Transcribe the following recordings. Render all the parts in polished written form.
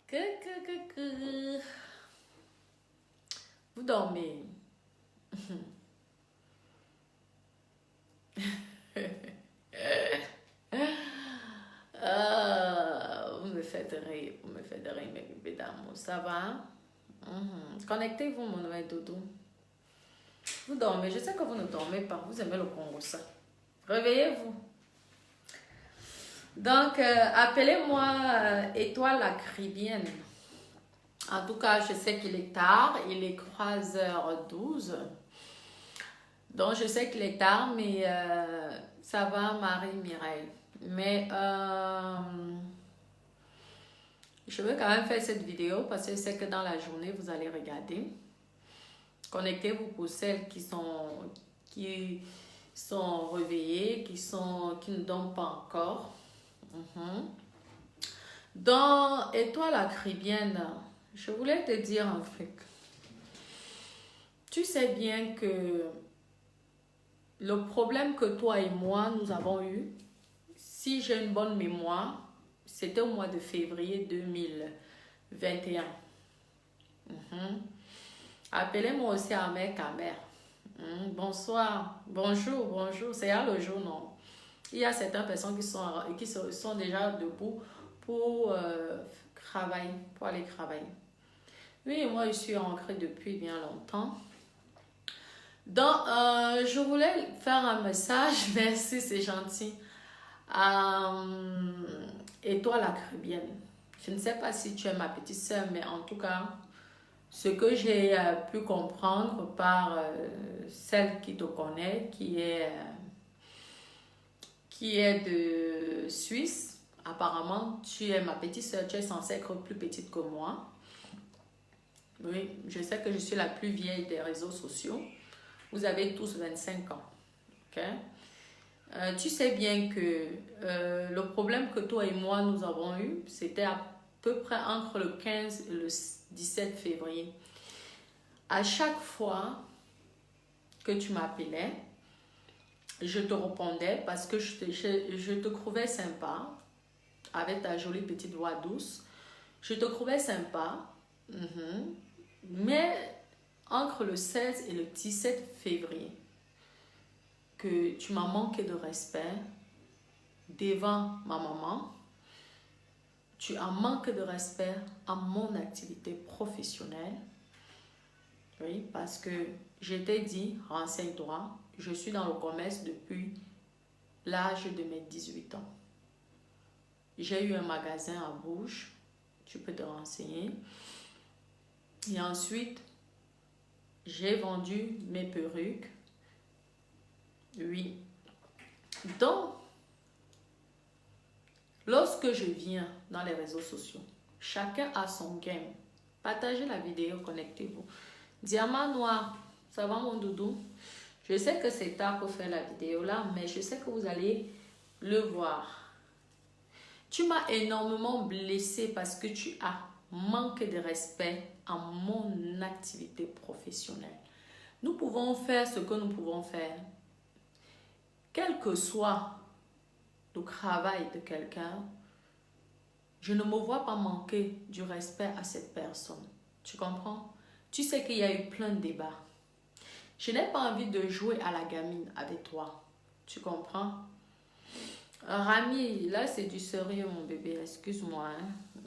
Que. Vous dormez. Vous me faites rire, mes bébés d'amour. Ça va? Connectez-vous, mon nouvel doudou. Vous dormez. Je sais que vous ne dormez pas. Vous aimez le Congo, ça. Réveillez-vous. Donc, appelez-moi Étoile la Caribbeenne. En tout cas, je sais qu'il est tard. Il est 3h12. Donc, je sais qu'il est tard, mais ça va, Marie-Mireille. Mais je veux quand même faire cette vidéo parce que je sais que dans la journée, vous allez regarder. Connectez-vous pour celles qui sont réveillées, qui ne dorment pas encore. Dans Étoile la Caribbeenne, je voulais te dire un truc. Tu sais bien que le problème que toi et moi, nous avons eu, si j'ai une bonne mémoire, c'était au mois de février 2021. Appelez-moi aussi Ahmed Kamer. Bonsoir, bonjour, c'est à le jour, non? Il y a certaines personnes qui sont déjà debout pour travailler, pour aller travailler. Oui, moi je suis ancrée depuis bien longtemps. Donc, je voulais faire un message, merci, c'est gentil. Et toi, la Caribbeenne. Je ne sais pas si tu es ma petite soeur, mais en tout cas, ce que j'ai pu comprendre par celle qui te connaît, qui est de Suisse, apparemment, tu es ma petite soeur, tu es censée être plus petite que moi. Oui, je sais que je suis la plus vieille des réseaux sociaux. Vous avez tous 25 ans. Ok? Tu sais bien que le problème que toi et moi nous avons eu, c'était à peu près entre le 15 et le 17 février. À chaque fois que tu m'appelais, je te répondais parce que je te trouvais sympa, avec ta jolie petite voix douce. Je te trouvais sympa, mais entre le 16 et le 17 février, que tu m'as manqué de respect devant ma maman, tu as manqué de respect à mon activité professionnelle. Oui, parce que je t'ai dit, renseigne-toi, je suis dans le commerce depuis l'âge de mes 18 ans. J'ai eu un magasin à Bourges, tu peux te renseigner. Et ensuite, j'ai vendu mes perruques. Oui. Donc, lorsque je viens dans les réseaux sociaux, chacun a son game. Partagez la vidéo, connectez-vous. Diamant noir, ça va mon doudou? Je sais que c'est tard pour faire la vidéo là, mais je sais que vous allez le voir. Tu m'as énormément blessé parce que tu as manqué de respect à mon activité professionnelle. Nous pouvons faire ce que nous pouvons faire. Quel que soit le travail de quelqu'un, je ne me vois pas manquer du respect à cette personne. Tu comprends? Tu sais qu'il y a eu plein de débats. Je n'ai pas envie de jouer à la gamine avec toi. Tu comprends? Rami, là c'est du sérieux mon bébé, excuse-moi.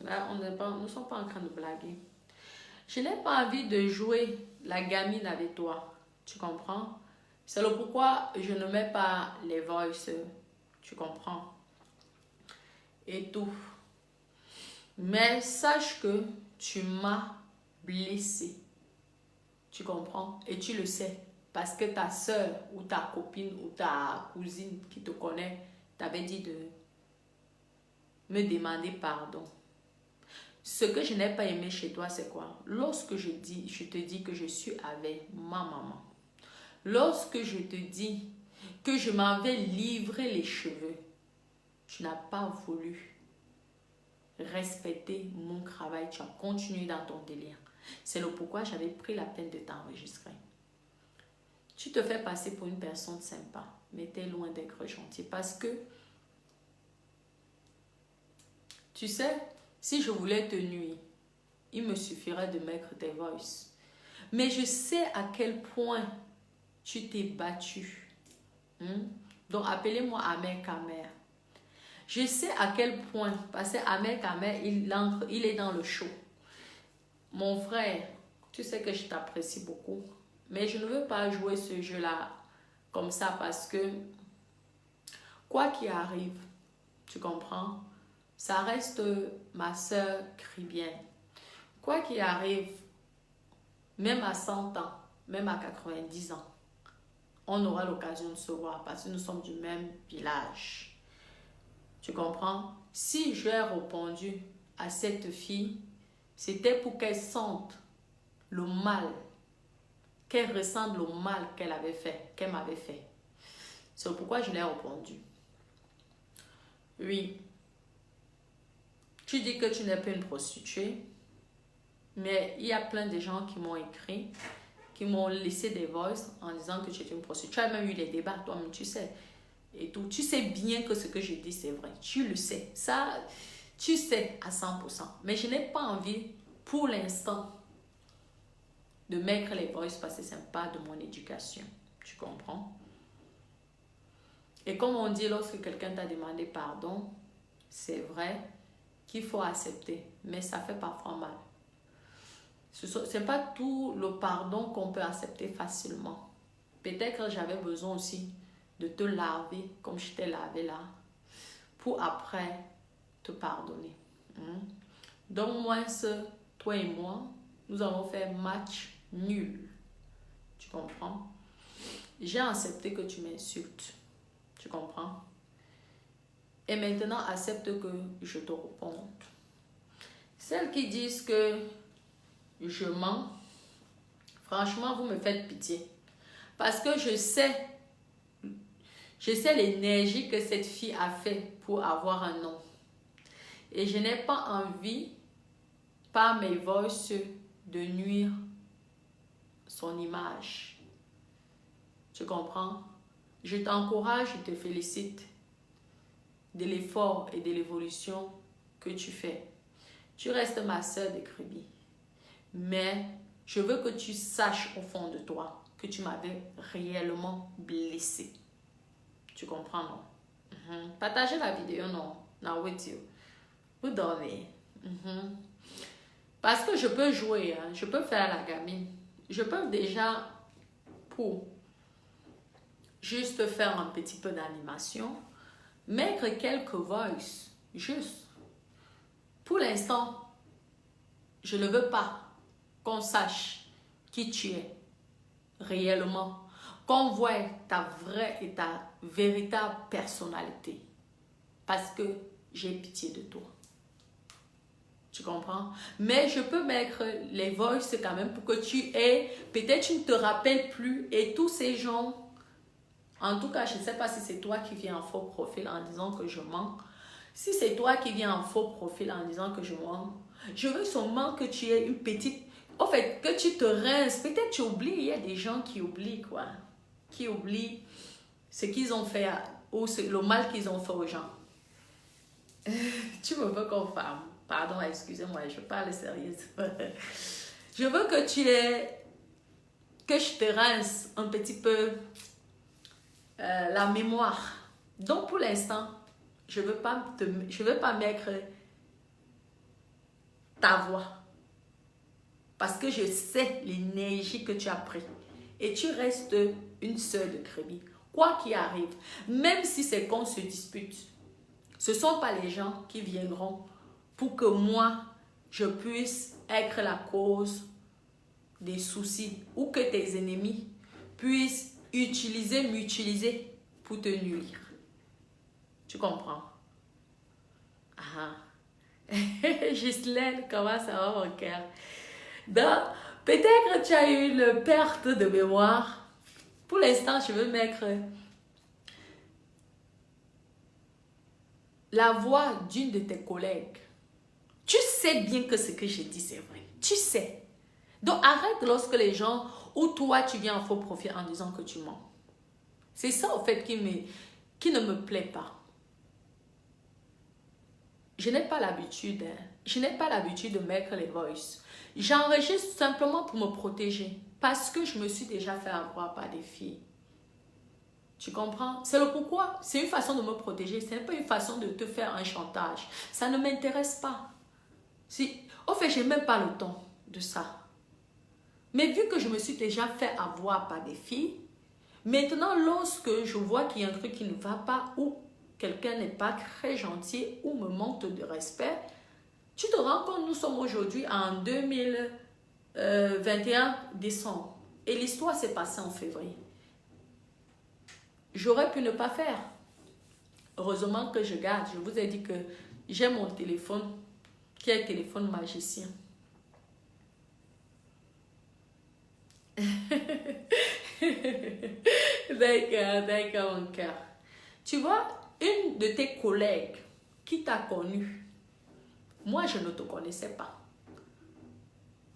Là nous ne sommes pas en train de blaguer. Je n'ai pas envie de jouer la gamine avec toi. Tu comprends? C'est le pourquoi je ne mets pas les voices. Tu comprends? Et tout. Mais sache que tu m'as blessé. Tu comprends? Et tu le sais. Parce que ta soeur ou ta copine ou ta cousine qui te connaît t'avait dit de me demander pardon. Ce que je n'ai pas aimé chez toi, c'est quoi? Lorsque je te dis que je suis avec ma maman. Lorsque je te dis que je m'en vais livrer les cheveux, tu n'as pas voulu respecter mon travail. Tu as continué dans ton délire. C'est le pourquoi j'avais pris la peine de t'enregistrer. Tu te fais passer pour une personne sympa, mais tu es loin d'être gentil. Parce que, tu sais, si je voulais te nuire, il me suffirait de mettre tes voices. Mais je sais à quel point tu t'es battu. Donc, appelez-moi Ahmed Kamer. Je sais à quel point, parce que Ahmed Kamer, il est dans le show. Mon frère, tu sais que je t'apprécie beaucoup, mais je ne veux pas jouer ce jeu-là comme ça parce que, quoi qu'il arrive, tu comprends, ça reste ma soeur Cribienne. Quoi qu'il arrive, même à 100 ans, même à 90 ans, on aura l'occasion de se voir parce que nous sommes du même village. Tu comprends? Si j'ai répondu à cette fille, c'était pour qu'elle sente le mal, qu'elle ressente le mal qu'elle avait fait, qu'elle m'avait fait. C'est pourquoi je l'ai répondu. Oui. Tu dis que tu n'es pas une prostituée, mais il y a plein de gens qui m'ont écrit, qui m'ont laissé des voices en disant que tu es une prostituée. Tu as même eu les débats, toi-même, tu sais. Et tout. Tu sais bien que ce que je dis, c'est vrai. Tu le sais. Ça, tu sais à 100%. Mais je n'ai pas envie, pour l'instant, de mettre les voices parce que ce n'est pas de mon éducation. Tu comprends? Et comme on dit, lorsque quelqu'un t'a demandé pardon, c'est vrai qu'il faut accepter. Mais ça fait parfois mal. Ce n'est pas tout le pardon qu'on peut accepter facilement. Peut-être que j'avais besoin aussi de te laver comme je t'ai lavé là, pour après te pardonner. Donc moi, toi et moi, nous avons fait match nul. Tu comprends? J'ai accepté que tu m'insultes. Tu comprends? Et maintenant, accepte que je te réponde. Celles qui disent que je mens, franchement, vous me faites pitié. Parce que je sais l'énergie que cette fille a fait pour avoir un nom. Et je n'ai pas envie, par mes voices, de nuire son image. Tu comprends? Je t'encourage, je te félicite de l'effort et de l'évolution que tu fais. Tu restes ma sœur de Kribi. Mais je veux que tu saches au fond de toi que tu m'avais réellement blessé. Tu comprends, non? Partagez la vidéo, non? Now with you. Vous dormez. Parce que je peux jouer, hein? Je peux faire la gamine. Je peux déjà, pour juste faire un petit peu d'animation, mettre quelques voices, juste. Pour l'instant, je ne veux pas qu'on sache qui tu es réellement, qu'on voit ta vraie et ta véritable personnalité, parce que j'ai pitié de toi. Tu comprends? Mais je peux mettre les voices quand même pour que tu aies, peut-être tu ne te rappelles plus, et tous ces gens, en tout cas, je ne sais pas si c'est toi qui viens en faux profil en disant que je mens. Si c'est toi qui viens en faux profil en disant que je mens, je veux seulement que tu aies une petite... En fait, que tu te rinces. Peut-être tu oublies. Il y a des gens qui oublient, quoi. Qui oublient ce qu'ils ont fait ou le mal qu'ils ont fait aux gens. Tu me veux qu'on parle. Pardon, excusez-moi, je parle sérieux. Je veux que tu aies... Que je te rince un petit peu la mémoire. Donc, pour l'instant, je ne veux pas mettre ta voix. Parce que je sais l'énergie que tu as pris. Et tu restes une sœur de Kribi. Quoi qu'il arrive, même si c'est qu'on se dispute, ce ne sont pas les gens qui viendront pour que moi, je puisse être la cause des soucis ou que tes ennemis puissent m'utiliser pour te nuire. Tu comprends? Ah. Ghislaine, comment ça va mon cœur? Donc, peut-être que tu as eu une perte de mémoire. Pour l'instant, je veux mettre la voix d'une de tes collègues. Tu sais bien que ce que je dis, c'est vrai. Tu sais. Donc, arrête lorsque les gens, ou toi, tu viens en faux profil en disant que tu mens. C'est ça, au fait, qui ne me plaît pas. je n'ai pas l'habitude. Hein. Je n'ai pas l'habitude de mettre les voices. J'enregistre simplement pour me protéger. Parce que je me suis déjà fait avoir par des filles. Tu comprends? C'est le pourquoi. C'est une façon de me protéger. Ce n'est pas une façon de te faire un chantage. Ça ne m'intéresse pas. Au fait, je n'ai même pas le temps de ça. Mais vu que je me suis déjà fait avoir par des filles, maintenant, lorsque je vois qu'il y a un truc qui ne va pas ou quelqu'un n'est pas très gentil ou me manque de respect, tu te rends compte, nous sommes aujourd'hui en 2021 décembre et l'histoire s'est passée en février. J'aurais pu ne pas faire. Heureusement que je garde. Je vous ai dit que j'ai mon téléphone qui est un téléphone magicien. D'accord, mon cœur. Tu vois, une de tes collègues qui t'a connu, moi je ne te connaissais pas.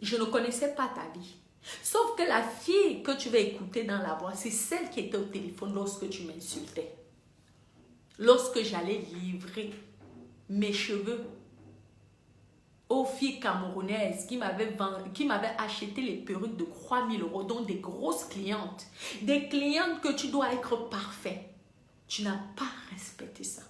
Je ne connaissais pas ta vie. Sauf que la fille que tu vas écouter dans la voix, c'est celle qui était au téléphone lorsque tu m'insultais. Lorsque j'allais livrer mes cheveux aux filles camerounaises qui m'avaient acheté les perruques de 3000 €, donc des grosses clientes. Des clientes que tu dois être parfait. Tu n'as pas respecté ça.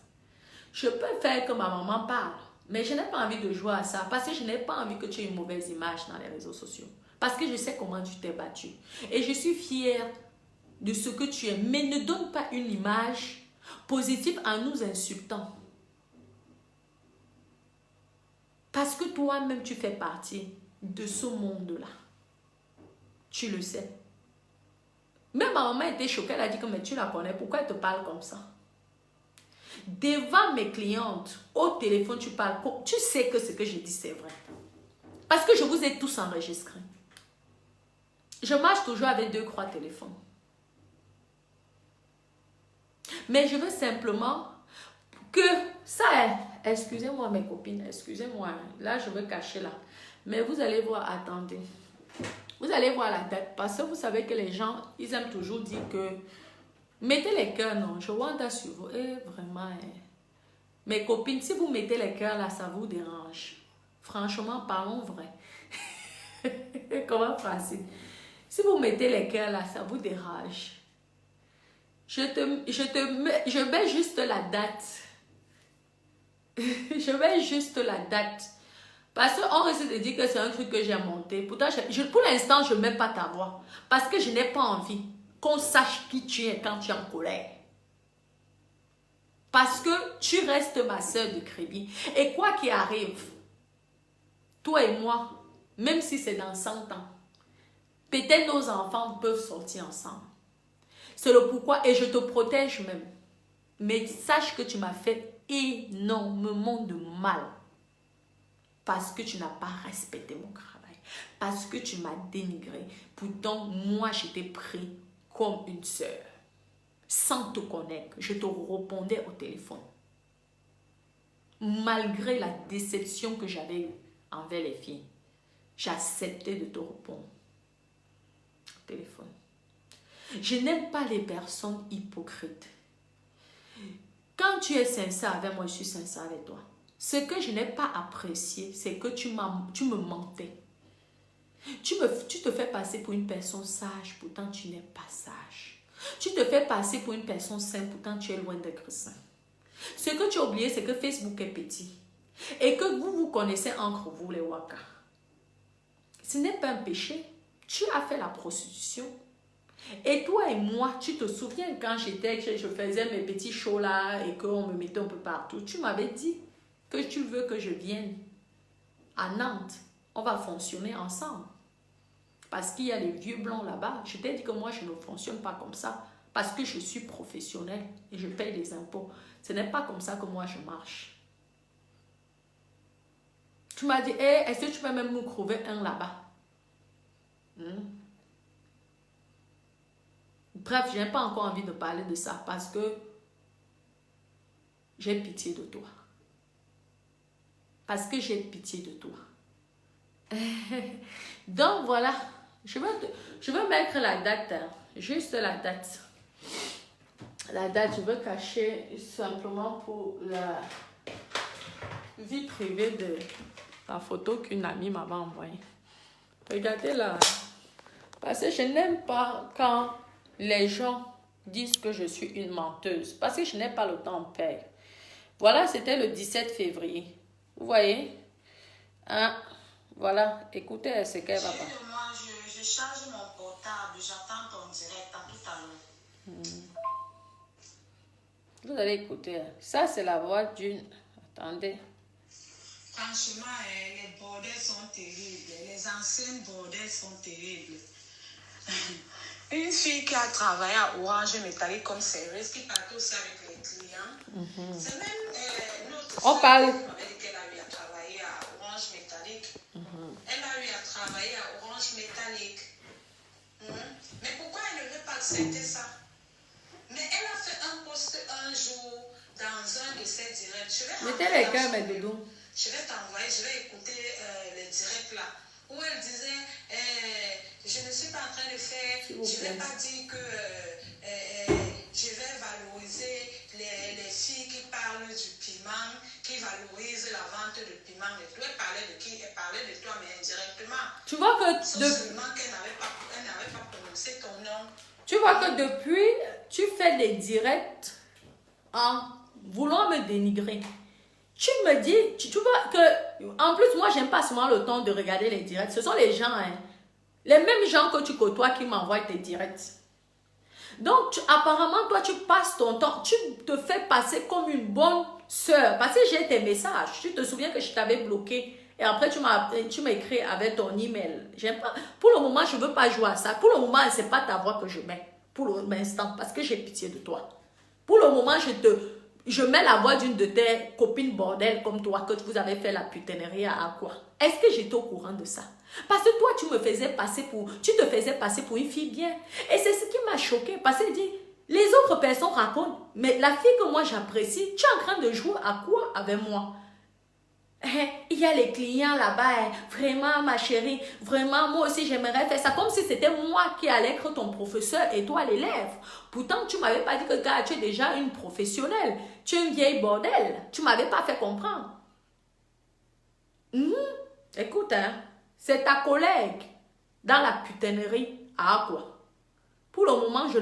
Je peux faire que ma maman parle, mais je n'ai pas envie de jouer à ça parce que je n'ai pas envie que tu aies une mauvaise image dans les réseaux sociaux. Parce que je sais comment tu t'es battu. Et je suis fière de ce que tu es. Mais ne donne pas une image positive en nous insultant. Parce que toi-même, tu fais partie de ce monde-là. Tu le sais. Même ma maman était choquée. Elle a dit que mais tu la connais. Pourquoi elle te parle comme ça? Devant mes clientes, au téléphone, tu parles. Tu sais que ce que je dis, c'est vrai. Parce que je vous ai tous enregistrés. Je marche toujours avec 2-3 téléphones. Mais je veux simplement que ça est. Excusez-moi mes copines, excusez-moi. Là, je me cacher là. Mais vous allez voir, attendez. Vous allez voir la date. Parce que vous savez que les gens, ils aiment toujours dire que mettez les cœurs, non. Je vois ça sur vous. Et vraiment, mes copines, si vous mettez les cœurs là, ça vous dérange. Franchement, parlons vrai. Comment facile. Si vous mettez les cœurs là, ça vous dérange. Je mets juste la date. Je mets juste la date. Parce qu'on risque de dire que c'est un truc que j'ai monté. Pourtant, pour l'instant, je ne mets pas ta voix. Parce que je n'ai pas envie qu'on sache qui tu es quand tu es en colère. Parce que tu restes ma soeur de crédit. Et quoi qu'il arrive, toi et moi, même si c'est dans 100 ans, peut-être nos enfants peuvent sortir ensemble. C'est le pourquoi, et je te protège même. Mais sache que tu m'as fait énormément de mal. Parce que tu n'as pas respecté mon travail. Parce que tu m'as dénigré. Pourtant, moi, je t'ai pris comme une sœur. Sans te connaître, je te répondais au téléphone. Malgré la déception que j'avais envers les filles, j'acceptais de te répondre au téléphone. Je n'aime pas les personnes hypocrites. Quand tu es sincère avec moi, je suis sincère avec toi. Ce que je n'ai pas apprécié, c'est que tu me mentais. Tu te fais passer pour une personne sage, pourtant tu n'es pas sage. Tu te fais passer pour une personne sainte, pourtant tu es loin d'être saint. Ce que tu as oublié, c'est que Facebook est petit. Et que vous vous connaissez entre vous, les Waka. Ce n'est pas un péché. Tu as fait la prostitution. Et toi et moi, tu te souviens quand je faisais mes petits shows là et qu'on me mettait un peu partout. Tu m'avais dit que tu veux que je vienne à Nantes. On va fonctionner ensemble. Parce qu'il y a les vieux blancs là-bas. Je t'ai dit que moi, je ne fonctionne pas comme ça. Parce que je suis professionnelle et je paye des impôts. Ce n'est pas comme ça que moi, je marche. Tu m'as dit, hey, est-ce que tu peux même nous trouver un là-bas? Bref, je n'ai pas encore envie de parler de ça parce que j'ai pitié de toi. Parce que j'ai pitié de toi. Donc voilà, je veux mettre la date, hein, juste la date. La date, je veux cacher simplement pour la... vie privée de la photo qu'une amie m'avait envoyée. Regardez là. Parce que je n'aime pas quand les gens disent que je suis une menteuse. Parce que je n'ai pas le temps de perdre. Voilà, c'était le 17 février. Vous voyez? Hein? Voilà, écoutez ce qu'elle va pas. Moi, je charge mon portable, j'attends ton direct à tout à l'heure. Vous allez écouter. Ça, c'est la voix d'une... Attendez. Franchement, les bordels sont terribles. Les anciennes bordels sont terribles. Une fille qui a travaillé à Orange Métallique comme service, qui partait aussi avec les clients. C'est même notre On parle. qui m'avait dit qu'elle a eu à travailler à Orange Métallique. Elle a eu à travailler à Orange Métallique. Mais pourquoi elle ne veut pas accepter ça? Mais elle a fait un post un jour dans un de ses directs. Mettez les cœurs, mes doudous. Je vais t'envoyer, je vais écouter les directs là. Où elle disait, je ne suis pas en train de faire, je ne vais pas dire que je vais valoriser les filles qui parlent du piment, qui valorisent la vente de piment. Et tout. Elle parlait de qui? Elle parlait de toi, mais indirectement. Tu vois que... Seulement qu'elle n'avait pas prononcé ton nom. Tu vois que depuis, tu fais des directs en voulant me dénigrer. Tu me dis, tu vois que, en plus, moi, j'aime pas seulement le temps de regarder les directs. Ce sont les gens, les mêmes gens que tu côtoies qui m'envoient tes directs. Donc, apparemment, toi, tu passes ton temps, tu te fais passer comme une bonne sœur. Parce que j'ai tes messages. Tu te souviens que je t'avais bloqué. Et après, tu m'as écrit avec ton email. J'aime pas. Pour le moment, je veux pas jouer à ça. Pour le moment, c'est pas ta voix que je mets. Pour l'instant, parce que j'ai pitié de toi. Pour le moment, je mets la voix d'une de tes copines bordel comme toi, que vous avez fait la putanerie à quoi? Est-ce que j'étais au courant de ça? Parce que toi, tu te faisais passer pour une fille bien. Et c'est ce qui m'a choqué. Parce que les autres personnes racontent, mais la fille que moi j'apprécie, tu es en train de jouer à quoi avec moi? Il y a les clients là-bas, vraiment ma chérie, vraiment moi aussi j'aimerais faire ça, comme si c'était moi qui allais être ton professeur et toi l'élève. Pourtant tu m'avais pas dit que gars, tu es déjà une professionnelle, tu es une vieille bordel, tu m'avais pas fait comprendre. Écoute, c'est ta collègue dans la putanerie à quoi? Pour le moment je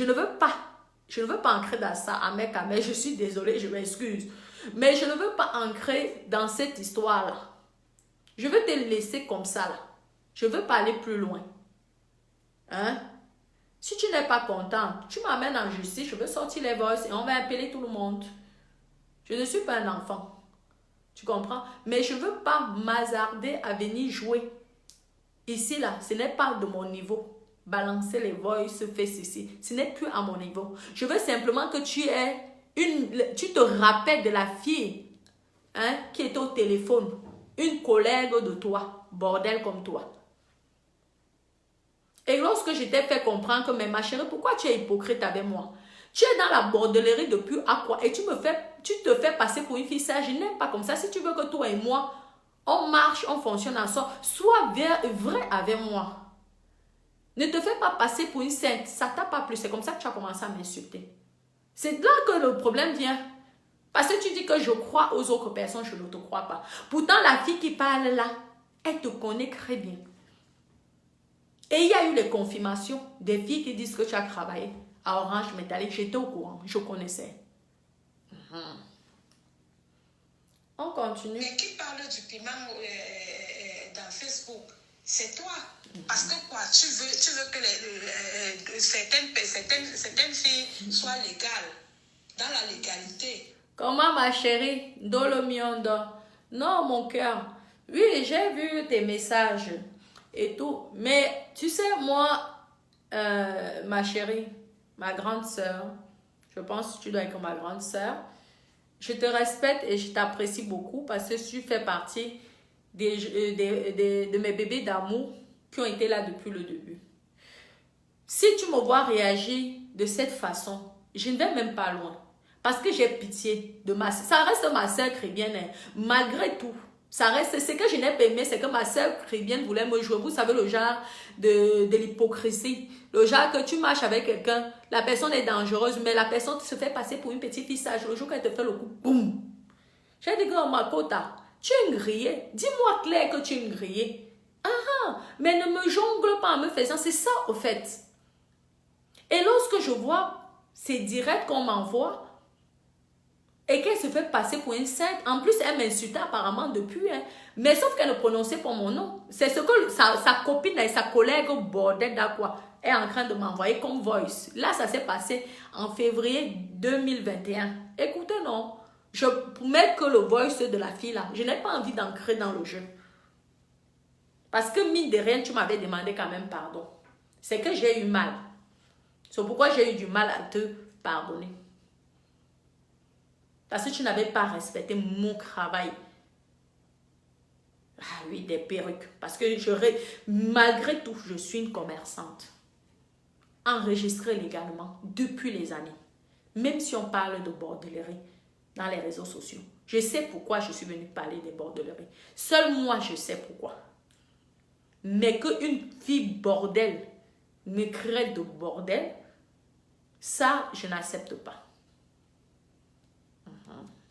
ne veux pas entrer dans ça, Ahmed, je suis désolée, je m'excuse. Mais je ne veux pas ancrer dans cette histoire-là. Je veux te laisser comme ça, là. Je ne veux pas aller plus loin. Hein? Si tu n'es pas contente, tu m'amènes en justice, je veux sortir les voices et on va appeler tout le monde. Je ne suis pas un enfant. Tu comprends? Mais je ne veux pas m'hasarder à venir jouer. Ici, là, ce n'est pas de mon niveau. Balancer les voices, faire ceci. Ce n'est plus à mon niveau. Je veux simplement que tu te rappelles de la fille qui était au téléphone, une collègue de toi, bordel comme toi. Et lorsque je t'ai fait comprendre que, mais ma chérie, pourquoi tu es hypocrite avec moi? Tu es dans la bordellerie depuis à quoi? Et tu te fais passer pour une fille sage. Je n'aime pas comme ça. Si tu veux que toi et moi, on marche, on fonctionne ensemble, sois vrai avec moi. Ne te fais pas passer pour une sainte. Ça t'a pas plu. C'est comme ça que tu as commencé à m'insulter. C'est là que le problème vient. Parce que tu dis que je crois aux autres personnes, je ne te crois pas. Pourtant, la fille qui parle là, elle te connaît très bien. Et il y a eu les confirmations des filles qui disent que tu as travaillé à Orange Métallique. J'étais au courant, je connaissais. On continue. Mais qui parle du piment dans Facebook? C'est toi. Parce que quoi, tu veux que certaines filles soient légales, dans la légalité. Comment ma chérie? Dolomiondo. Non, mon cœur. Oui, j'ai vu tes messages et tout. Mais tu sais, moi, ma chérie, ma grande sœur, je pense que tu dois être ma grande sœur. Je te respecte et je t'apprécie beaucoup parce que tu fais partie de mes bébés d'amour qui ont été là depuis le début. Si tu me vois réagir de cette façon, je ne vais même pas loin. Parce que j'ai pitié de ma soeur. Ça reste ma soeur chrétienne, malgré tout. Ça reste, ce que je n'ai pas aimé, c'est que ma soeur chrétienne voulait me jouer. Vous savez, le genre de l'hypocrisie. Le genre que tu marches avec quelqu'un, la personne est dangereuse, mais la personne se fait passer pour une petite fille sage. Le jour qu'elle te fait le coup, boum! J'ai dit que oh, Makota, tu es une grillée. Dis-moi clair que tu es une grillée. Mais ne me jongle pas en me faisant. C'est ça au fait. Et lorsque je vois ces directs qu'on m'envoie et qu'elle se fait passer pour une sainte, en plus elle m'insultait apparemment depuis, hein. Mais sauf qu'elle ne prononçait pas mon nom. C'est ce que sa copine et sa collègue bordel d'Aqua est en train de m'envoyer comme voice. Là, ça s'est passé en février 2021. Écoutez, non, je mets que le voice de la fille là. Je n'ai pas envie d'ancrer dans le jeu. Parce que mine de rien, tu m'avais demandé quand même pardon. C'est que j'ai eu mal. C'est pourquoi j'ai eu du mal à te pardonner. Parce que tu n'avais pas respecté mon travail. Ah oui, des perruques. Parce que malgré tout, je suis une commerçante. Enregistrée légalement depuis les années. Même si on parle de bordellerie dans les réseaux sociaux. Je sais pourquoi je suis venue parler des bordelleries. Seul moi, je sais pourquoi. Mais qu'une fille bordel me crée de bordel, ça, je n'accepte pas.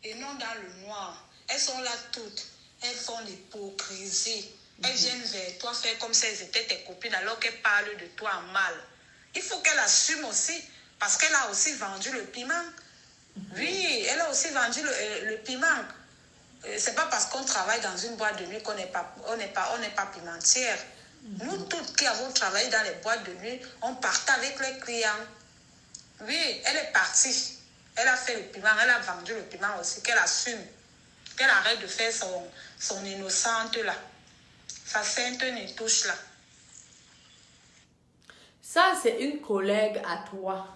Et non dans le noir. Elles sont là toutes. Elles font l'hypocrisie. Elles viennent vers toi faire comme si elles étaient tes copines alors qu'elles parlent de toi en mal. Il faut qu'elle assume aussi parce qu'elle a aussi vendu le piment. Oui, elle a aussi vendu le piment. C'est pas parce qu'on travaille dans une boîte de nuit qu'on n'est pas pimentière. Nous toutes qui avons travaillé dans les boîtes de nuit, on partait avec les clients. Oui, elle est partie. Elle a fait le piment, elle a vendu le piment aussi, qu'elle assume. Qu'elle arrête de faire son innocente là. Sa sainte nitouche là. Ça, c'est une collègue à toi.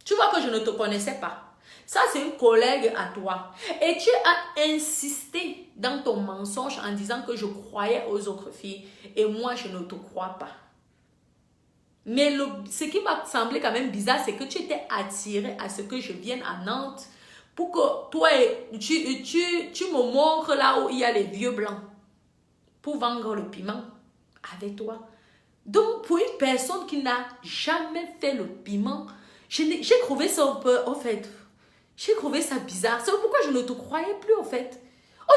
Tu vois que je ne te connaissais pas. Ça, c'est une collègue à toi. Et tu as insisté dans ton mensonge en disant que je croyais aux autres filles. Et moi, je ne te crois pas. Mais ce qui m'a semblé quand même bizarre, c'est que tu étais attiré à ce que je vienne à Nantes pour que toi, tu me montres là où il y a les vieux blancs pour vendre le piment avec toi. Donc, pour une personne qui n'a jamais fait le piment, j'ai trouvé ça un peu, en fait, j'ai trouvé ça bizarre. C'est pourquoi je ne te croyais plus, en fait.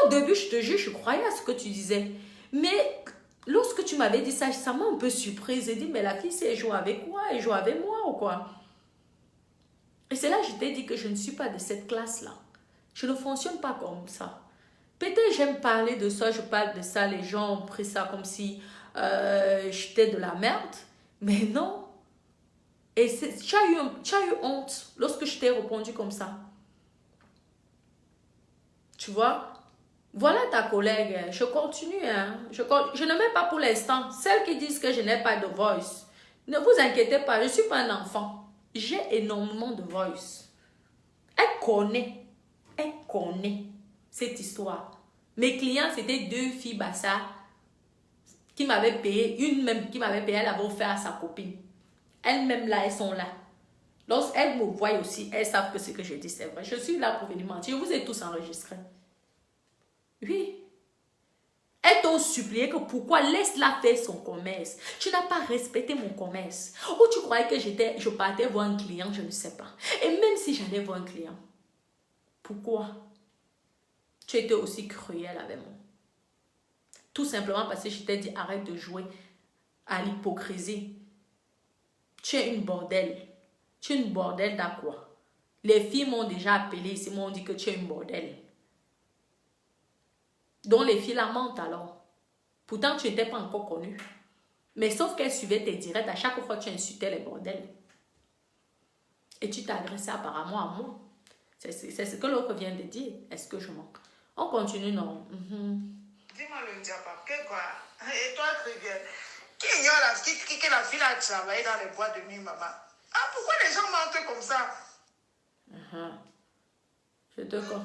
Au début, je te jure, je croyais à ce que tu disais. Mais lorsque tu m'avais dit ça, ça m'a un peu surprise. J'ai dit, mais la fille, elle joue avec quoi? Elle joue avec moi ou quoi? Et c'est là que je t'ai dit que je ne suis pas de cette classe-là. Je ne fonctionne pas comme ça. Peut-être j'aime parler de ça, je parle de ça, les gens ont pris ça comme si j'étais de la merde. Mais non. Et tu as eu honte lorsque je t'ai répondu comme ça. Tu vois? Voilà ta collègue. Je continue. Hein. Je ne mets pas pour l'instant. Celles qui disent que je n'ai pas de voice. Ne vous inquiétez pas, je ne suis pas un enfant. J'ai énormément de voice. Elle connaît cette histoire. Mes clients, c'était 2 filles Bassa qui m'avaient payé. Une même qui m'avait payé, elle avait offert à sa copine. Elles-mêmes là, elles sont là. Lorsqu'elles me voient aussi, elles savent que ce que je dis, c'est vrai. Je suis là pour venir mentir. Je vous ai tous enregistrés. Oui. Elles t'ont supplié que pourquoi laisse-la faire son commerce. Tu n'as pas respecté mon commerce. Ou tu croyais que je partais voir un client, je ne sais pas. Et même si j'allais voir un client, pourquoi tu étais aussi cruel avec moi? Tout simplement parce que je t'ai dit arrête de jouer à l'hypocrisie. Tu es une bordel. Tu es une bordel d'Aqua. Les filles m'ont déjà appelé ici, m'ont dit que tu es une bordel. Donc les filles la mentent alors. Pourtant, tu n'étais pas encore connue. Mais sauf qu'elles suivaient tes directs, à chaque fois tu insultais les bordels. Et tu t'agressais apparemment à moi. C'est ce que l'autre vient de dire. Est-ce que je manque? On continue, non? Dis-moi le diable, que quoi? Et toi, très bien. Qui ignore que la fille a travaillé dans les boîtes de nuit, maman? Ah, pourquoi les gens mentent comme ça? Je te comprends.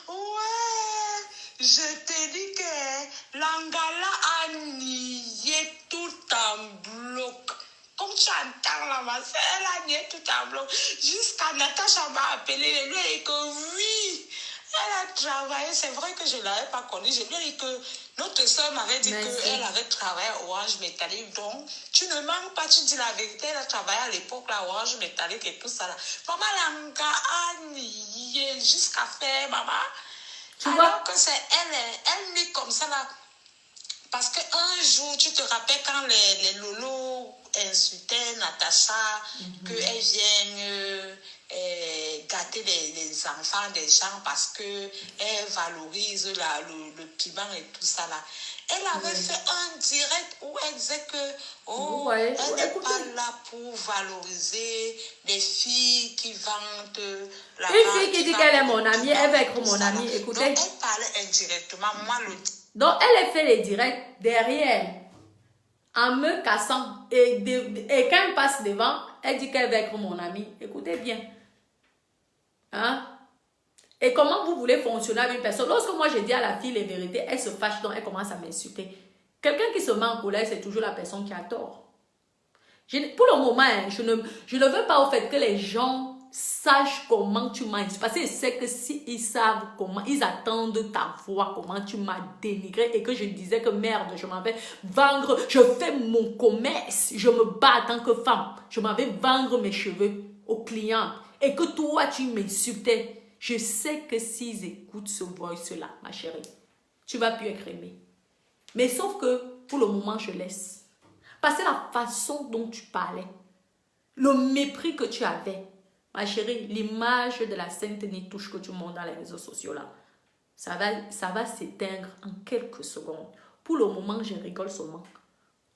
Ouais, je te dis que l'Angala a nié tout en bloc. Comme tu entends là, ma soeur, elle a nié tout en bloc. Jusqu'à Natacha m'a appelé et lui a dit que oui, elle a travaillé. C'est vrai que je ne l'avais pas connue. Je lui ai dit que notre soeur m'avait dit qu'elle avait travaillé à Orange Métallique. Donc, tu ne manques pas, tu dis la vérité. Elle a travaillé à l'époque là, Orange Métallique et tout ça là. Maman Langa a nié jusqu'à faire, maman. Tu vois? Alors que c'est elle n'est comme ça là. Parce qu'un jour, tu te rappelles quand les lolos insultaient Natacha, qu'elle vienne gâter les enfants des gens parce qu'elle valorise le piment et tout ça là. Elle avait fait un direct où elle disait que elle n'est pas là pour valoriser les filles qui vendent la Une fille qui dit qu'elle est mon amie, elle va être mon amie. Écoutez. Donc, elle parlait indirectement. Moi, donc, elle a fait les directs derrière, en me cassant. Et quand elle passe devant, elle dit qu'elle va être mon amie. Écoutez bien. Hein? Et comment vous voulez fonctionner avec une personne? Lorsque moi, je dis à la fille les vérités, elle se fâche, donc elle commence à m'insulter. Quelqu'un qui se met en colère, c'est toujours la personne qui a tort. Pour le moment, je ne veux pas au fait que les gens sachent comment tu m'as insulté. Parce que je sais que s'ils savent comment, ils attendent ta voix, comment tu m'as dénigré et que je disais que merde, je m'en vais vendre, je fais mon commerce, je me bats en tant que femme, je m'en vais vendre mes cheveux aux clients et que toi, tu m'insultais. Je sais que s'ils écoutent ce voice-là, ma chérie, tu vas plus être aimée. Mais sauf que pour le moment, je laisse. Parce que la façon dont tu parlais, le mépris que tu avais, ma chérie, l'image de la sainte Nitouche que tu montes dans les réseaux sociaux là, ça va s'éteindre en quelques secondes. Pour le moment, je rigole seulement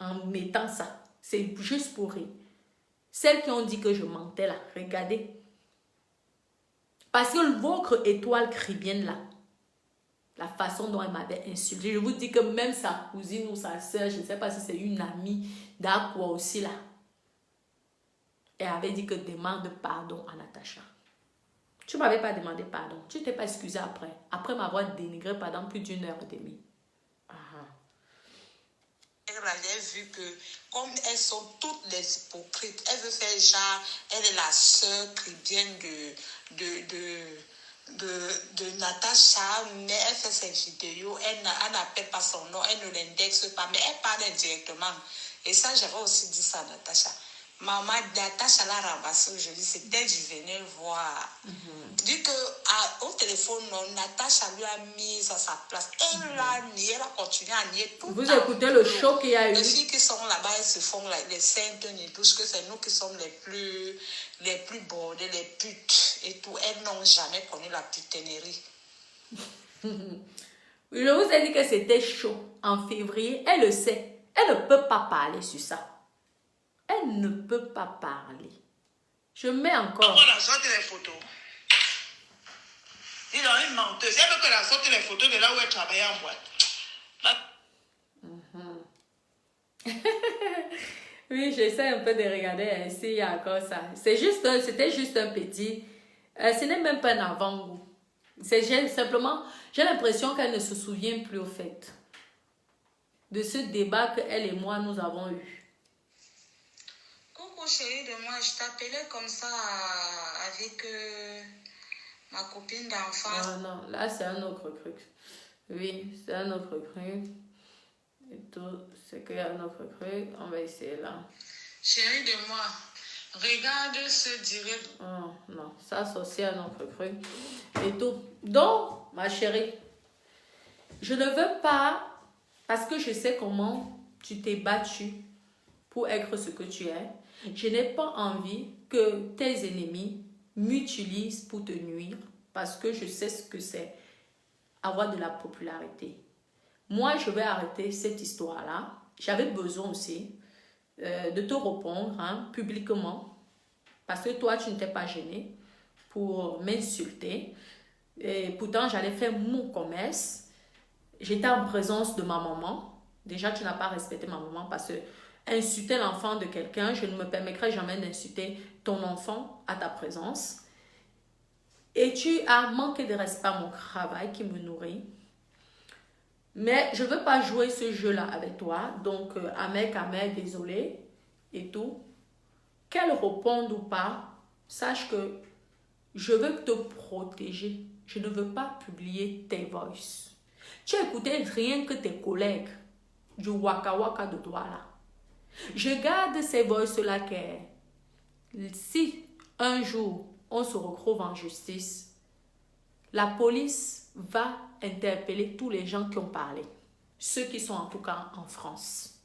en mettant ça. C'est juste pour rire. Celles qui ont dit que je mentais là, regardez. Parce que votre étoile chrétienne là, la façon dont elle m'avait insulté, je vous dis que même sa cousine ou sa soeur, je ne sais pas si c'est une amie d'Aqua aussi là, elle avait dit que demande pardon à Natacha. Tu ne m'avais pas demandé pardon. Tu ne t'es pas excusé après m'avoir dénigré pendant plus d'1 heure et demie. Elle avait vu que, comme elles sont toutes des hypocrites, elle veut faire genre, elle est la sœur chrétienne de Natacha, mais elle fait ses vidéos, elle n'appelle pas son nom, elle ne l'indexe pas, mais elle parle indirectement. Et ça, j'avais aussi dit ça à Natacha. Maman, Natacha l'a ramassé aujourd'hui, c'était du venir voir. Dit que au téléphone, Natacha lui a mis à sa place. Elle l'a nié, elle a continué à nier tout. Vous écoutez le show qu'il y a eu. Les filles qui sont là-bas, elles se font les saintes Nitouches, que c'est nous qui sommes les plus bordées, les putes et tout. Elles n'ont jamais connu la putinerie. Je vous ai dit que c'était chaud en février. Elle le sait. Elle ne peut pas parler sur ça. Elle ne peut pas parler. Je mets encore. On a sorti les photos. Dis donc, une menteuse. Elle veut qu'elle a sorti les photos de là où elle travaillait en boîte. Oui, j'essaie un peu de regarder ainsi, il y a encore ça. C'était juste un petit. Ce n'est même pas un avant-goût. Simplement, j'ai l'impression qu'elle ne se souvient plus au fait de ce débat qu'elle et moi, nous avons eu. Coucou chérie de moi, je t'appelais comme ça avec ma copine d'enfance. Ah non, là c'est un autre truc. Oui, c'est un autre truc. Et tout, c'est qu'il y a un autre truc. On va essayer là. Chérie de moi, regarde ce direct. Oh non, ça c'est aussi un autre truc. Et tout. Donc, ma chérie, je ne veux pas, parce que je sais comment tu t'es battue pour être ce que tu es. Je n'ai pas envie que tes ennemis m'utilisent pour te nuire parce que je sais ce que c'est avoir de la popularité. Moi, je vais arrêter cette histoire-là. J'avais besoin aussi de te répondre publiquement parce que toi, tu ne t'es pas gêné pour m'insulter. Et pourtant, j'allais faire mon commerce. J'étais en présence de ma maman. Déjà, tu n'as pas respecté ma maman parce que insulter l'enfant de quelqu'un, je ne me permettrai jamais d'insulter ton enfant à ta présence. Et tu as manqué de respect à mon travail qui me nourrit. Mais je ne veux pas jouer ce jeu-là avec toi. Donc, Ahmed, désolé et tout. Qu'elle réponde ou pas, sache que je veux te protéger. Je ne veux pas publier tes voices. Tu as écouté rien que tes collègues du Waka Waka de Douala. Je garde ces voices-là que si un jour on se retrouve en justice, la police va interpeller tous les gens qui ont parlé. Ceux qui sont en tout cas en France.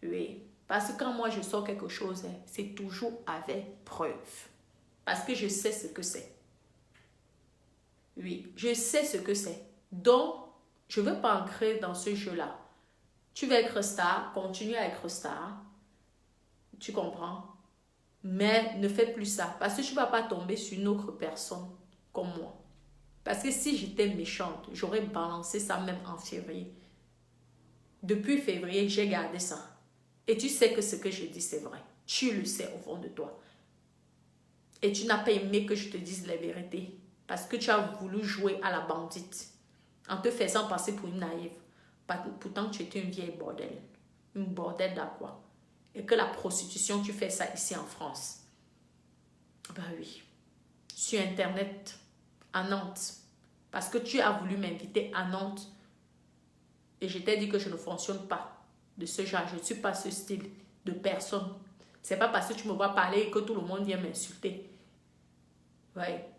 Oui. Parce que quand moi je sors quelque chose, c'est toujours avec preuve. Parce que je sais ce que c'est. Oui, je sais ce que c'est. Donc, je ne veux pas ancrer dans ce jeu-là. Tu veux être star, continue à être star. Tu comprends? Mais ne fais plus ça. Parce que tu ne vas pas tomber sur une autre personne comme moi. Parce que si j'étais méchante, j'aurais balancé ça même en février. Depuis février, j'ai gardé ça. Et tu sais que ce que je dis, c'est vrai. Tu le sais au fond de toi. Et tu n'as pas aimé que je te dise la vérité. Parce que tu as voulu jouer à la bandite. En te faisant passer pour une naïve. Pourtant, tu étais une vieille bordel. Une bordel d'à quoi? Et que la prostitution, tu fais ça ici en France. Ben oui. Sur Internet, à Nantes. Parce que tu as voulu m'inviter à Nantes. Et je t'ai dit que je ne fonctionne pas de ce genre. Je ne suis pas ce style de personne. C'est pas parce que tu me vois parler et que tout le monde vient m'insulter. Ouais.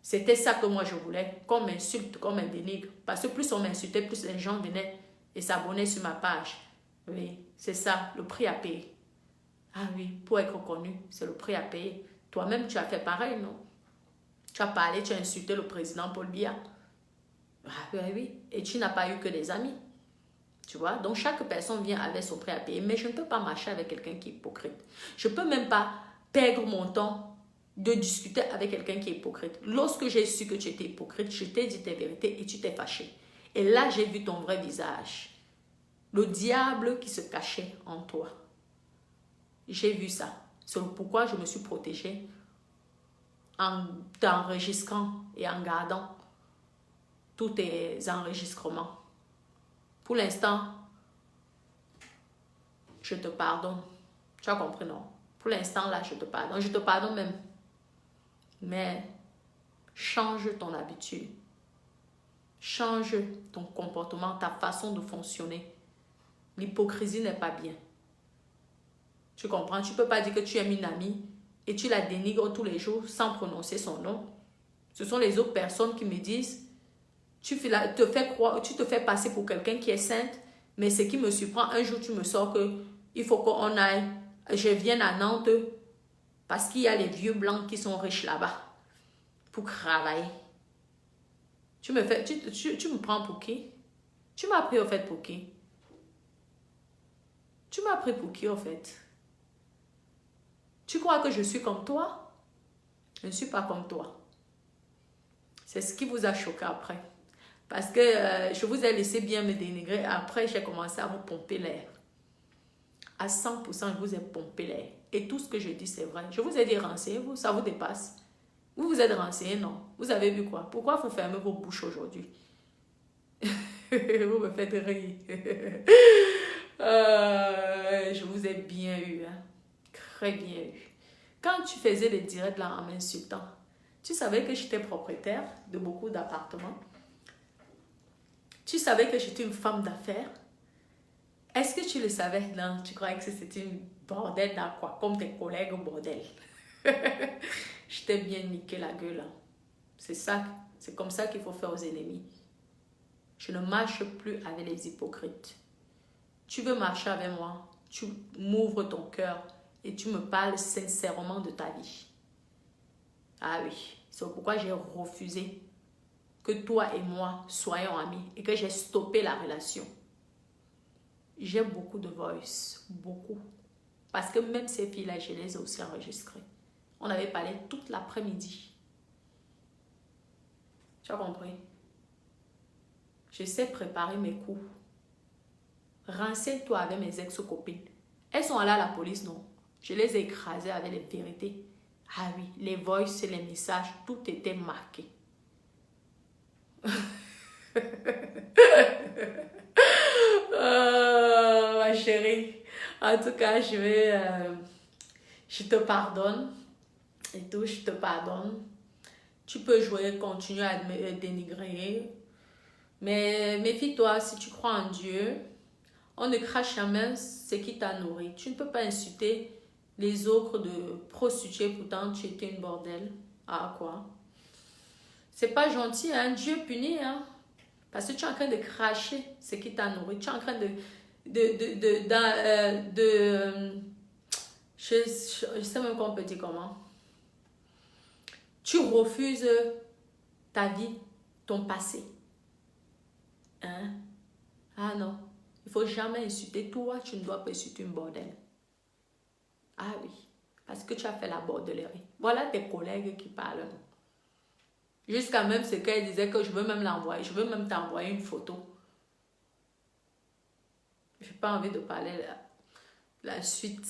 C'était ça que moi je voulais. Qu'on m'insulte, qu'on me dénigre. Parce que plus on m'insultait, plus les gens venaient et s'abonnaient sur ma page. Oui, c'est ça, le prix à payer. Ah oui, pour être reconnu, c'est le prix à payer. Toi-même, tu as fait pareil, non? Tu as parlé, tu as insulté le président Paul Biya. Ah oui, et tu n'as pas eu que des amis. Tu vois, donc chaque personne vient avec son prix à payer. Mais je ne peux pas marcher avec quelqu'un qui est hypocrite. Je ne peux même pas perdre mon temps de discuter avec quelqu'un qui est hypocrite. Lorsque j'ai su que tu étais hypocrite, je t'ai dit tes vérités et tu t'es fâché. Et là, j'ai vu ton vrai visage. Le diable qui se cachait en toi. J'ai vu ça. C'est pourquoi je me suis protégée en t'enregistrant et en gardant tous tes enregistrements. Pour l'instant, je te pardonne. Tu as compris, non? Pour l'instant, là, je te pardonne. Je te pardonne même. Mais change ton habitude. Change ton comportement, ta façon de fonctionner. L'hypocrisie n'est pas bien. Tu comprends? Tu ne peux pas dire que tu aimes une amie et tu la dénigres tous les jours sans prononcer son nom. Ce sont les autres personnes qui me disent, tu te fais passer pour quelqu'un qui est sainte, mais ce qui me surprend, un jour tu me sors que il faut qu'on aille, je viens à Nantes parce qu'il y a les vieux blancs qui sont riches là-bas pour travailler. Tu me prends pour qui? Tu m'as pris au fait pour qui? Tu m'as pris pour qui au fait? Tu crois que je suis comme toi? Je ne suis pas comme toi. C'est ce qui vous a choqué après. Parce que je vous ai laissé bien me dénigrer. Après, j'ai commencé à vous pomper l'air. À 100%, je vous ai pompé l'air. Et tout ce que je dis, c'est vrai. Je vous ai dit, renseignez-vous, ça vous dépasse. Vous vous êtes renseigné, non? Vous avez vu quoi? Pourquoi vous fermez vos bouches aujourd'hui? Vous me faites rire. Je vous ai bien eu. Hein? Très bien eu. Quand tu faisais les directs là en m'insultant, tu savais que j'étais propriétaire de beaucoup d'appartements. Tu savais que j'étais une femme d'affaires. Est-ce que tu le savais? Non, tu croyais que c'était une bordel dans quoi? Comme tes collègues au bordel. Je t'ai bien niqué la gueule. Hein. C'est ça, c'est comme ça qu'il faut faire aux ennemis. Je ne marche plus avec les hypocrites. Tu veux marcher avec moi, tu m'ouvres ton cœur et tu me parles sincèrement de ta vie. Ah oui, c'est pourquoi j'ai refusé que toi et moi soyons amis et que j'ai stoppé la relation. J'ai beaucoup de voice, beaucoup. Parce que même ces filles-là, je les ai aussi enregistrées. On avait parlé toute l'après-midi. Tu as compris? Je sais préparer mes coups. Renseigne-toi avec mes ex-copines. Elles sont allées à la police, non? Je les ai écrasées avec les vérités. Ah oui, les voices, les messages, tout était marqué. Ma chérie, en tout cas, je te pardonne et tout, je te pardonne. Tu peux jouer, continuer à me dénigrer, mais méfie-toi, si tu crois en Dieu, on ne crache jamais ce qui t'a nourri. Tu ne peux pas insulter les autres de prostituées, pourtant tu étais une bordel. Ah quoi? C'est pas gentil, hein? Dieu punit, hein? Parce que tu es en train de cracher ce qui t'a nourri. Tu es en train je sais même qu'on peut dire comment. Tu refuses ta vie, ton passé. Hein? Ah non, il faut jamais insulter. Toi, tu ne dois pas insulter une bordel. Ah oui, parce que tu as fait la bordellerie. Voilà tes collègues qui parlent. Jusqu'à même ce qu'elle disait que je veux même l'envoyer. Je veux même t'envoyer une photo. Je n'ai pas envie de parler la suite.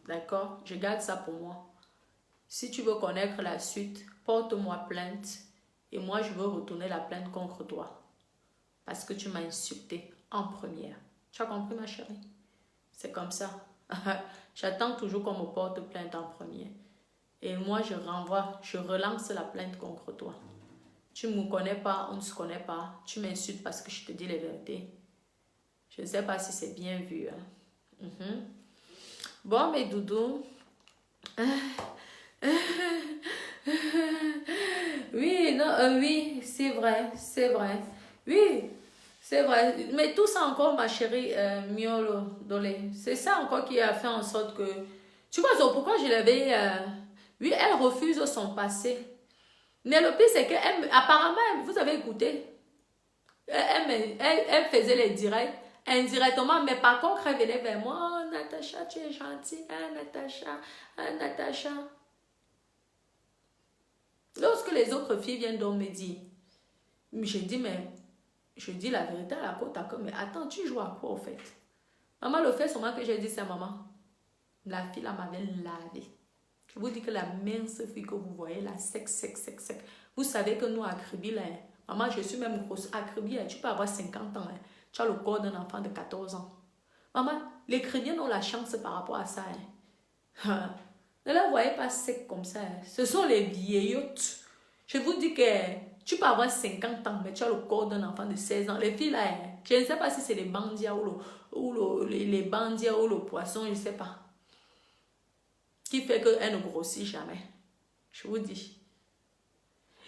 D'accord? Je garde ça pour moi. Si tu veux connaître la suite, porte-moi plainte. Et moi, je veux retourner la plainte contre toi. Parce que tu m'as insulté en première. Tu as compris, ma chérie? C'est comme ça. J'attends toujours qu'on me porte plainte en premier. Et moi, je relance la plainte contre toi. Tu ne me connais pas, on ne se connaît pas. Tu m'insultes parce que je te dis les vérités. Je ne sais pas si c'est bien vu. Hein? Bon, mes doudous. Oui, non, oui, c'est vrai, c'est vrai. Oui, c'est vrai. Mais tout ça encore, ma chérie Miolo Dolé, c'est ça encore qui a fait en sorte que... Tu vois, pourquoi je l'avais... oui, elle refuse son passé. Mais le pire, c'est qu'apparemment, vous avez écouté, elle faisait les directs indirectement, mais par contre, elle venait vers moi. Oh, Natacha, tu es gentille. Ah, Natacha. Ah, Natacha. Lorsque les autres filles viennent donc me dire, je dis la vérité à la côte à côte, mais attends, tu joues à quoi au fait? Maman, le fait seulement que j'ai dit, c'est maman. La fille là m'avait lavé. Je vous dis que la mince fille que vous voyez là, sec. Vous savez que nous, à Kribi, là, maman, je suis même grosse. À Kribi, tu peux avoir 50 ans. Hein. Tu as le corps d'un enfant de 14 ans. Maman, les chrétiens ont la chance par rapport à ça. Hein. Ne la voyez pas sec comme ça. Hein. Ce sont les vieillottes. Je vous dis que tu peux avoir 50 ans, mais tu as le corps d'un enfant de 16 ans. Les filles là, hein, je ne sais pas si c'est les bandias les bandias ou le poisson, je ne sais pas. Qui fait qu'elle ne grossit jamais. Je vous dis.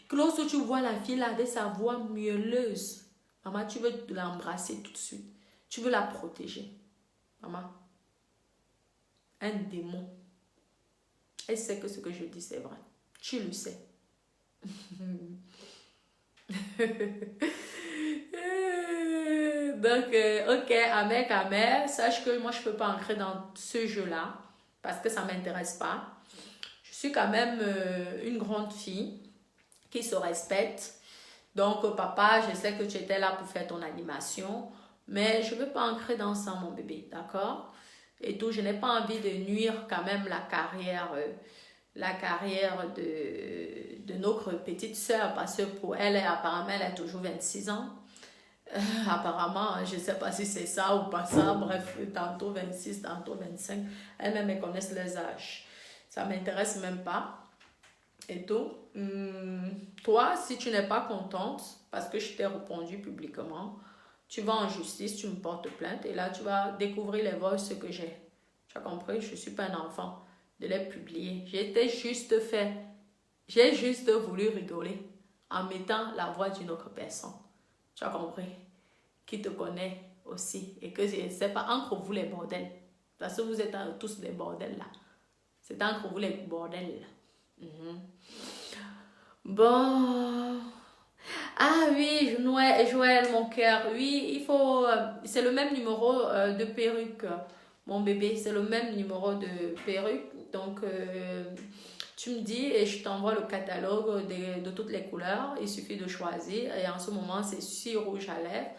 Que lorsque tu vois la fille là avec sa voix mielleuse, maman, tu veux l'embrasser tout de suite. Tu veux la protéger. Maman, un démon. Elle sait que ce que je dis c'est vrai. Tu le sais. Donc, ok, Amer, sache que moi je peux pas entrer dans ce jeu-là parce que ça m'intéresse pas. Je suis quand même une grande fille qui se respecte. Donc, papa, je sais que tu étais là pour faire ton animation, mais je ne veux pas entrer dans ça, mon bébé, d'accord? Et tout, je n'ai pas envie de nuire quand même la carrière de notre petite sœur, parce que pour elle, apparemment, elle a toujours 26 ans. Apparemment, je ne sais pas si c'est ça ou pas ça, bref, tantôt 26, tantôt 25. Elles-mêmes, elles connaissent les âges. Ça ne m'intéresse même pas. Et tout. Toi, si tu n'es pas contente, parce que je t'ai répondu publiquement, tu vas en justice, tu me portes plainte, et là, tu vas découvrir les voices que j'ai. Tu as compris? Je ne suis pas un enfant de les publier. J'ai juste voulu rigoler en mettant la voix d'une autre personne. Tu as compris? Qui te connaît aussi. Et que je ne sais pas, entre vous les bordels. Parce que vous êtes tous des bordels là. C'est entre vous les bordels là. Bon. Ah oui, Joël, mon cœur. Oui, il faut... c'est le même numéro de perruque, mon bébé. C'est le même numéro de perruque. Donc, tu me dis et je t'envoie le catalogue de toutes les couleurs. Il suffit de choisir. Et en ce moment, c'est 6 rouges à lèvres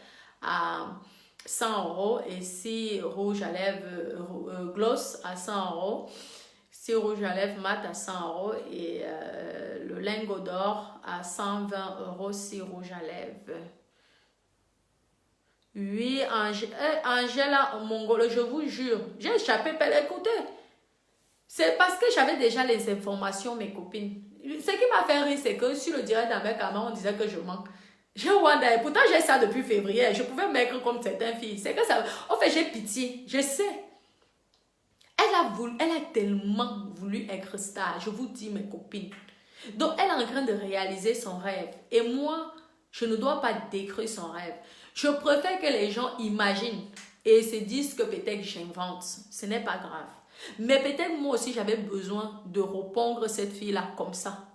à 100 € et 6 rouges à lèvres gloss à 100 €. 6 rouges à lèvres mat à 100 € et le lingot d'or à 120 €, 6 rouges à lèvres. Oui, Angela Mongolo, je vous jure, j'ai échappé, écoutez, c'est parce que j'avais déjà les informations, mes copines. Ce qui m'a fait rire, c'est que sur le direct d'Amérique, on disait que je manque. Pourtant, j'ai ça depuis février, je pouvais m'être comme certaines filles. C'est que ça, en fait, j'ai pitié, je sais. Elle a tellement voulu être star, je vous dis mes copines. Donc, elle est en train de réaliser son rêve. Et moi, je ne dois pas détruire son rêve. Je préfère que les gens imaginent et se disent que peut-être j'invente. Ce n'est pas grave. Mais peut-être moi aussi, j'avais besoin de repondre cette fille-là comme ça.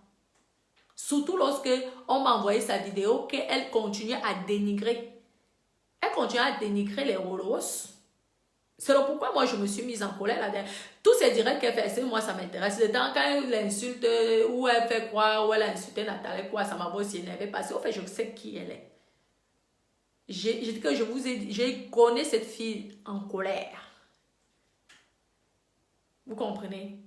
Surtout lorsque on m'a envoyé sa vidéo, qu'elle continue à dénigrer. Elle continue à dénigrer les Rolos. C'est pourquoi moi je me suis mise en colère là-dedans. Tous ces directs qu'elle fait, moi ça m'intéresse. Le temps quand elle l'insulte, ou elle fait quoi, ou elle a insulté Nathalie, quoi, ça m'a aussi énervé parce qu'au fait je sais qui elle est. J'ai dit que je connais cette fille en colère. Vous comprenez?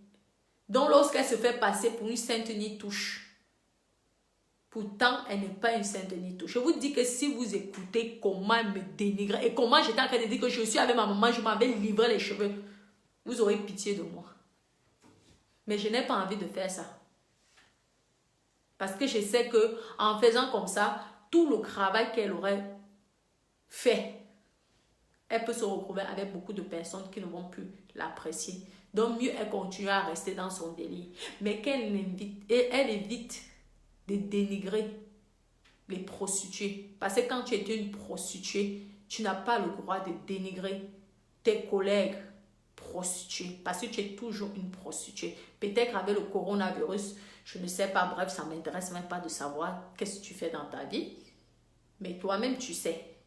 Donc lorsqu'elle se fait passer pour une sainte touche, pourtant, elle n'est pas une sainte touche. Je vous dis que si vous écoutez comment elle me dénigre et comment j'étais en train de dire que je suis avec ma maman, je m'avais livré les cheveux, vous aurez pitié de moi. Mais je n'ai pas envie de faire ça. Parce que je sais que en faisant comme ça, tout le travail qu'elle aurait fait, elle peut se retrouver avec beaucoup de personnes qui ne vont plus l'apprécier. Donc mieux, elle continue à rester dans son délire. Mais qu'elle évite de dénigrer les prostituées. Parce que quand tu es une prostituée, tu n'as pas le droit de dénigrer tes collègues prostituées. Parce que tu es toujours une prostituée. Peut-être avec le coronavirus, je ne sais pas, bref, ça ne m'intéresse même pas de savoir qu'est-ce que tu fais dans ta vie. Mais toi-même, tu sais.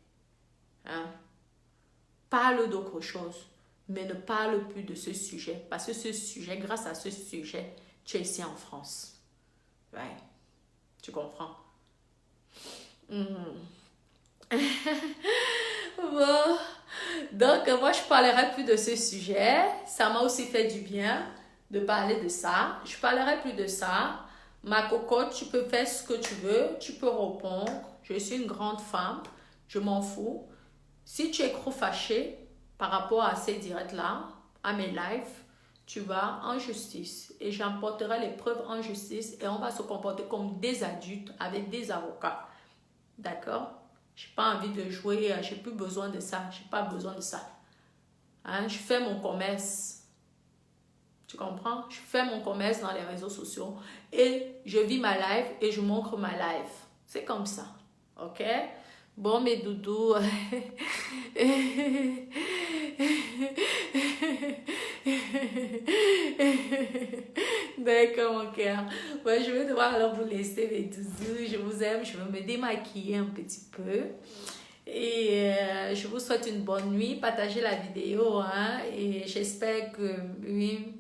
Hein? Parle d'autre chose. Mais ne parle plus de ce sujet. Parce que ce sujet, grâce à ce sujet, tu es ici en France. Ouais. Tu comprends? Bon. Donc, moi, je ne parlerai plus de ce sujet. Ça m'a aussi fait du bien de parler de ça. Je ne parlerai plus de ça. Ma cocotte, tu peux faire ce que tu veux. Tu peux répondre. Je suis une grande femme. Je m'en fous. Si tu es trop fâché par rapport à ces directs-là, à mes lives, tu vas en justice et j'emporterai les preuves en justice et on va se comporter comme des adultes avec des avocats. D'accord? Je n'ai pas envie de jouer, je n'ai plus besoin de ça, je n'ai pas besoin de ça. Hein? Je fais mon commerce. Tu comprends? Je fais mon commerce dans les réseaux sociaux et je vis ma life et je montre ma life. C'est comme ça. Ok? Bon, mes doudous. D'accord, mon cœur. Ouais, je vais devoir alors vous laisser, mes doudous. Je vous aime. Je vais me démaquiller un petit peu. Et je vous souhaite une bonne nuit. Partagez la vidéo. Hein, et j'espère que... Oui.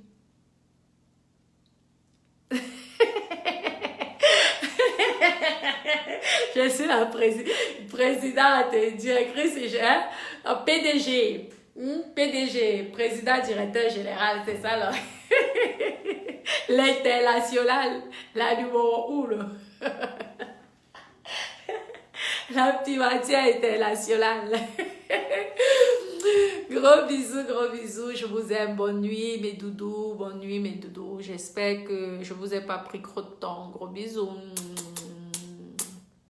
Je suis la présidente, directrice, PDG. PDG, président, directeur général, c'est ça là. L'international, la numéro 1. La primatière internationale. Gros bisous, je vous aime. Bonne nuit, mes doudous, bonne nuit, mes doudous. J'espère que je vous ai pas pris trop de temps. Gros bisous.